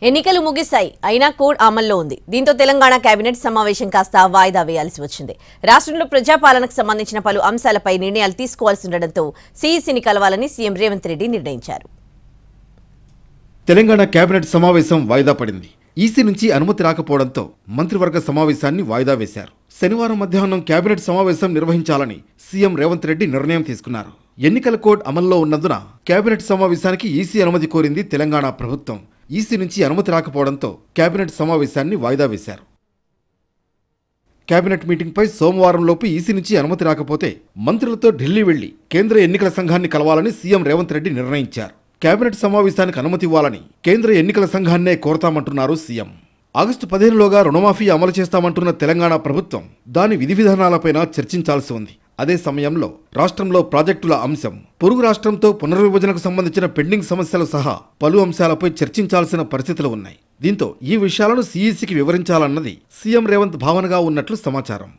ఎన్నికలు ముగిశాయి అయినా కోడ్ అమల్లో ఉంది. దీంతో తెలంగాణ కేబినెట్ సమావేశం కాస్త వాయిదా వేయాల్సి వచ్చింది. రాష్ట్రంలో ప్రజాపాలనకు సంబంధించిన పలు అంశాలపై నిర్ణయాలు తీసుకోవాల్సి ఉండడంతో సీఈసీని కలవాలని సీఎం రేవంత్ రెడ్డి నిర్ణయించారు. తెలంగాణ కేబినెట్ సమావేశం వాయిదా పడింది. ఈసీ నుంచి అనుమతి రాకపోవడంతో మంత్రివర్గ సమావేశాన్ని వాయిదా వేశారు. శనివారం మధ్యాహ్నం కేబినెట్ సమావేశం నిర్వహించాలని సీఎం రేవంత్ రెడ్డి నిర్ణయం తీసుకున్నారు. ఎన్నికల కోడ్ అమల్లో ఉన్నందున కేబినెట్ సమావేశానికి ఈసీ అనుమతి కోరింది తెలంగాణ ప్రభుత్వం. ఈసీ నుంచి అనుమతి రాకపోవడంతో కేబినెట్ సమావేశాన్ని వాయిదా వేశారు. కేబినెట్ మీటింగ్పై సోమవారంలోపు ఈసీ నుంచి అనుమతి రాకపోతే మంత్రులతో ఢిల్లీ వెళ్లి కేంద్ర ఎన్నికల సంఘాన్ని కలవాలని సీఎం రేవంత్ రెడ్డి నిర్ణయించారు. కేబినెట్ సమావేశానికి అనుమతి ఇవ్వాలని కేంద్ర ఎన్నికల సంఘాన్నే కోరతామంటున్నారు సీఎం. ఆగస్టు 15లోగా రుణమాఫీ అమలు చేస్తామంటున్న తెలంగాణ ప్రభుత్వం దాని విధి విధానాలపైన చర్చించాల్సి ఉంది. అదే సమయంలో రాష్ట్రంలో ప్రాజెక్టుల అంశం, పొరుగు రాష్ట్రంతో పునర్విభజనకు సంబంధించిన పెండింగ్ సమస్యలు సహా పలు అంశాలపై చర్చించాల్సిన పరిస్థితులు ఉన్నాయి. దీంతో ఈ విషయాలను సీఈసీకి వివరించాలన్నది సీఎం రేవంత్ భావనగా ఉన్నట్లు సమాచారం.